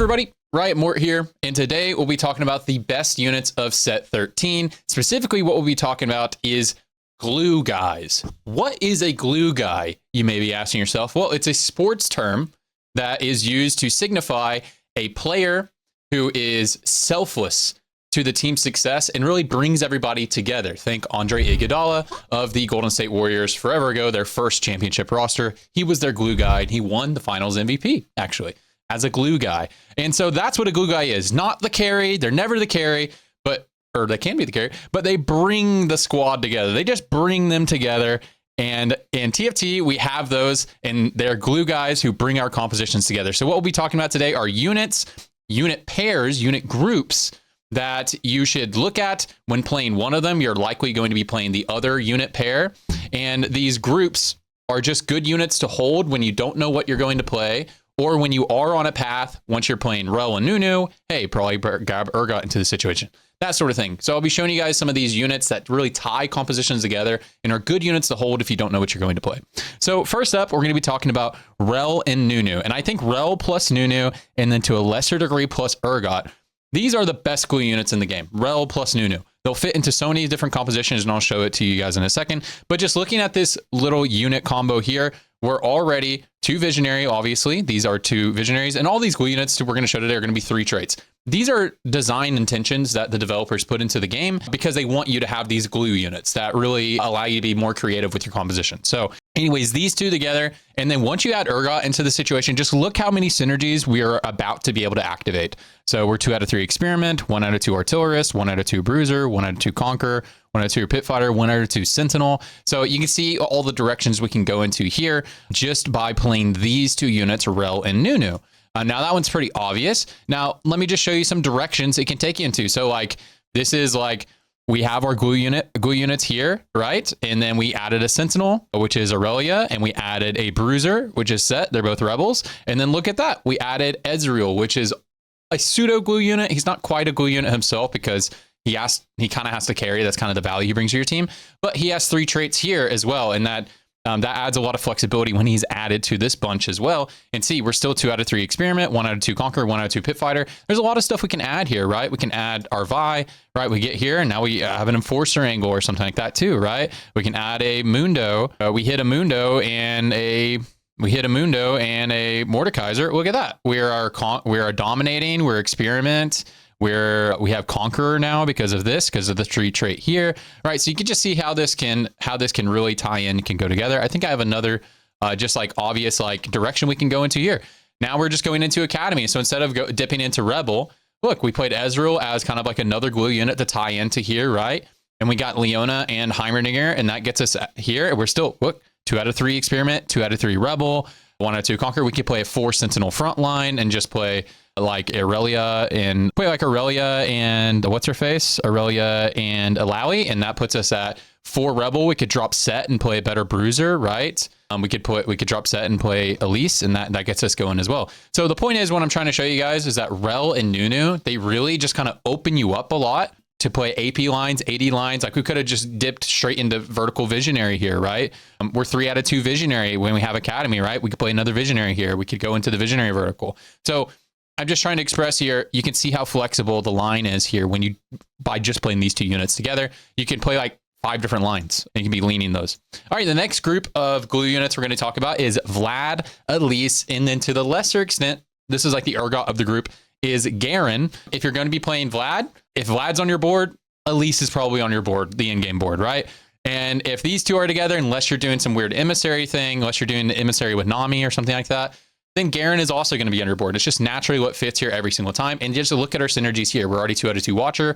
everybody, Riot Mort here, and today we'll be talking about the best units of set 13. Specifically, what we'll be talking about is glue guys. What is a glue guy, you may be asking yourself? Well, it's a sports term that is used to signify a player who is selfless to the team's success and really brings everybody together. Think Andre Iguodala of the Golden State Warriors forever ago, their first championship roster. He was their glue guy, and he won the finals MVP, actually, as a glue guy. And so that's what a glue guy is. Not the carry. They're never the carry, or they can be the carry, but they bring the squad together. They just bring them together. And in TFT, we have those, and they're glue guys who bring our compositions together. So what we'll be talking about today are units, unit pairs, unit groups that you should look at when playing one of them. You're likely going to be playing the other unit pair. And these groups are just good units to hold when you don't know what you're going to play, or when you are on a path. Once you're playing Rell and Nunu, hey, probably grab Urgot into the situation, that sort of thing. So I'll be showing you guys some of these units that really tie compositions together and are good units to hold if you don't know what you're going to play. So first up, we're going to be talking about Rell and Nunu. And I think Rell plus Nunu, and then to a lesser degree plus Urgot, these are the best glue units in the game. Rell plus Nunu. They'll fit into so many different compositions, and I'll show it to you guys in a second. But just looking at this little unit combo here, we're already 2 visionary, obviously. These are 2 visionaries, and all these glue units we're going to show today are going to be 3 traits. These are design intentions that the developers put into the game because they want you to have these glue units that really allow you to be more creative with your composition. So anyways, these 2 together, and then once you add Urgot into the situation, just look how many synergies we are about to be able to activate. So we're 2 out of 3 experiment, 1 out of 2 artillerist, 1 out of 2 bruiser, 1 out of 2 conqueror, 1 out of 2 pit fighter, 1 out of 2 sentinel. So you can see all the directions we can go into here just by playing these 2 units, Rell and Nunu. Now that one's pretty obvious. Now let me just show you some directions it can take you into. So like this is like we have our glue units here, right? And then we added a sentinel, which is Aurelia, and we added a bruiser, which is Set. They're both rebels. And then look at that. We added Ezreal, which is a pseudo glue unit. He's not quite a glue unit himself because he kind of has to carry. That's kind of the value he brings to your team. But he has 3 traits here as well, and that adds a lot of flexibility when he's added to this bunch as well. And see, we're still 2 out of 3 experiment, 1 out of 2 conqueror, 1 out of 2 pit fighter. There's a lot of stuff we can add here, right? We can add our Vi, right? We get here, and now we have an enforcer angle or something like that too, right? We can add a Mundo. We hit a Mundo and a Mordekaiser. Look at that. We are dominating. We're experiment. We have Conqueror now because of the tree trait here. All right, so you can just see how this can really tie in, can go together. I think I have another just like obvious like direction we can go into here. Now we're just going into Academy. So instead of dipping into Rebel, look, we played Ezreal as kind of like another glue unit to tie into here, right? And we got Leona and Heimerdinger, and that gets us here. We're still, look, 2 out of 3 experiment, 2 out of 3 Rebel, 1 out of 2 Conqueror. We could play a 4 Sentinel front line and just play like Aurelia and what's her face? Aurelia and Alawi, and that puts us at 4 Rebel. We could drop Set and play a better bruiser, right? We could drop Set and play Elise, and that gets us going as well. So the point is, what I'm trying to show you guys is that Rell and Nunu, they really just kind of open you up a lot to play AP lines, AD lines. Like we could have just dipped straight into vertical visionary here, right? We're 3 out of 2 visionary when we have Academy, right? We could play another visionary here. We could go into the visionary vertical. So I'm just trying to express here, you can see how flexible the line is here by just playing these 2 units together. You can play like 5 different lines, and you can be leaning those. All right, the next group of glue units we're going to talk about is Vlad, Elise, and then to the lesser extent, this is like the Urgot of the group, is Garen. If you're going to be playing Vlad, if Vlad's on your board, Elise is probably on your board, the in-game board, right? And if these 2 are together, unless you're doing some weird emissary thing, unless you're doing the emissary with Nami or something like that, then Garen is also going to be on your board. It's just naturally what fits here every single time. And just to look at our synergies here, we're already 2 out of 2 Watcher.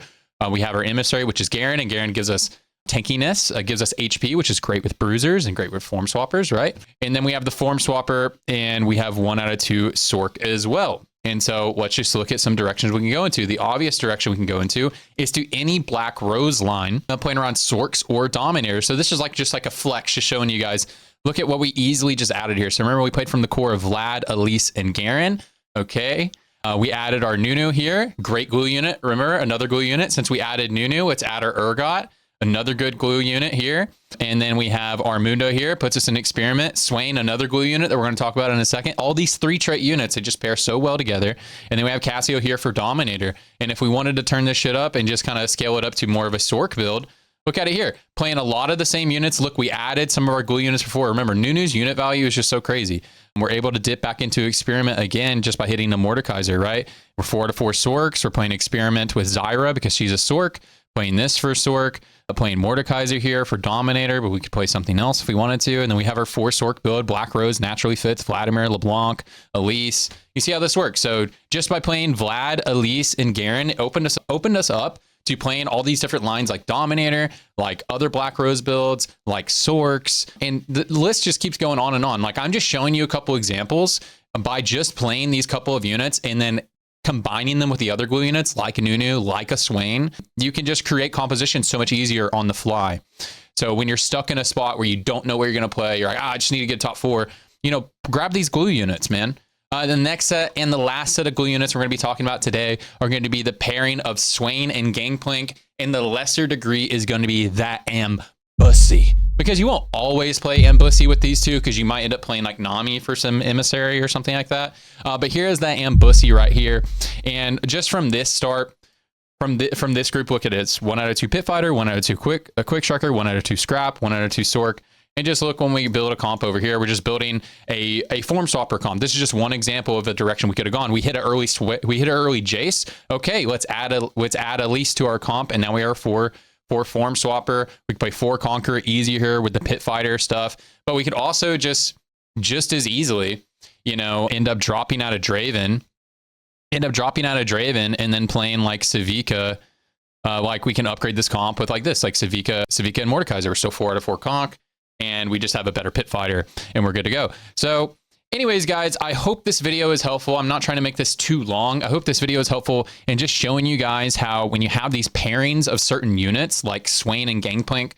We have our emissary, which is Garen, and Garen gives us tankiness, gives us HP, which is great with bruisers and great with form swappers, right? And then we have the form swapper, and we have 1 out of 2 Sork as well. And so let's just look at some directions we can go into. The obvious direction we can go into is to any Black Rose line, playing around Sorks or Dominators. So this is just like a flex, just showing you guys, look at what we easily just added here. So remember, we played from the core of Vlad, Elise, and Garen. Okay. We added our Nunu here. Great glue unit. Remember, another glue unit. Since we added Nunu, let's add our Urgot. another good glue unit here. And then we have our Mundo here, puts us in experiment. Swain, another glue unit that we're going to talk about in a second. All these 3 trait units, they just pair so well together. And then we have Cassio here for Dominator. And if we wanted to turn this shit up and just kind of scale it up to more of a Sork build, look at it here, playing a lot of the same units. Look, we added some of our glue units before. Remember, Nunu's unit value is just so crazy. And we're able to dip back into experiment again just by hitting the Mordekaiser, right? We're 4 to 4 Sorks. We're playing experiment with Zyra because she's a Sork. Playing this for Sork. Playing Mordekaiser here for Dominator, but we could play something else if we wanted to. And then we have our 4 Sork build. Black Rose naturally fits Vladimir, LeBlanc, Elise. You see how this works. So just by playing Vlad, Elise, and Garen, it opened us up to playing all these different lines like Dominator, like other Black Rose builds, like Sorks, and the list just keeps going on and on. Like I'm just showing you a couple examples by just playing these couple of units and then combining them with the other glue units like a Nunu, like a Swain. You can just create composition so much easier on the fly. So when you're stuck in a spot where you don't know where you're going to play, you're like, I just need to get top 4, you know, grab these glue units, man. The next set and the last set of glue units we're going to be talking about today are going to be the pairing of Swain and Gangplank, and the lesser degree is going to be that Ambussy. Because you won't always play Ambussy with these two, because you might end up playing like Nami for some Emissary or something like that. But here is that Ambussy right here. And just from this start, from this group, look at it. It's 1 out of 2 Pit Fighter, 1 out of 2 Quick Striker, 1 out of 2 Scrap, 1 out of 2 Sork. And just look when we build a comp over here, we're just building a form swapper comp. This is just one example of the direction we could have gone. We hit an early Jace. Okay, let's add Elise to our comp, and now we are 4 form swapper. We can play 4 Conqueror easy here with the Pit Fighter stuff. But we could also just as easily, you know, end up dropping out of Draven, and then playing like Savika. Like we can upgrade this comp with like this, like Savika and Mordekaiser. We're still 4 out of 4 conk. And we just have a better Pit Fighter and we're good to go. So anyways, guys, I hope this video is helpful. I'm not trying to make this too long. I hope this video is helpful in just showing you guys how when you have these pairings of certain units like Swain and Gangplank,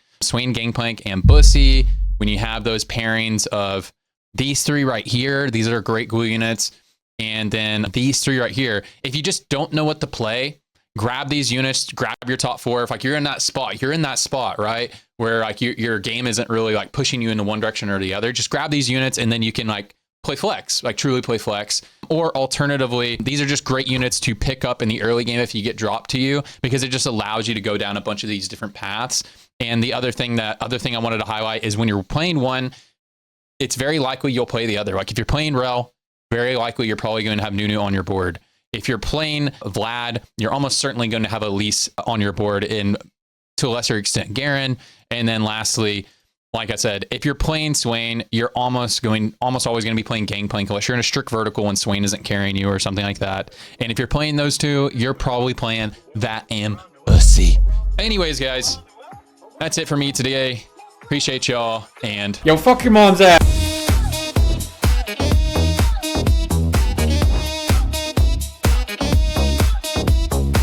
and Bussy, when you have those pairings of these 3 right here, these are great glue units. And then these 3 right here, if you just don't know what to play, grab these units, grab your top 4. If like you're in that spot, right? Where like your game isn't really like pushing you into one direction or the other, just grab these units and then you can like play flex, like truly play flex. Or alternatively, these are just great units to pick up in the early game if you get dropped to you, because it just allows you to go down a bunch of these different paths. And the other thing I wanted to highlight is when you're playing one, it's very likely you'll play the other. Like if you're playing Rell, very likely you're probably going to have Nunu on your board. If you're playing Vlad, you're almost certainly going to have Elise on your board, and to a lesser extent Garen. And then lastly, like I said, if you're playing Swain, you're almost always going to be playing Gangplank unless you're in a strict vertical and Swain isn't carrying you or something like that. And if you're playing those two, you're probably playing that Ambussy. Anyways, guys, that's it for me today. Appreciate y'all, and yo, fuck your mom's ass.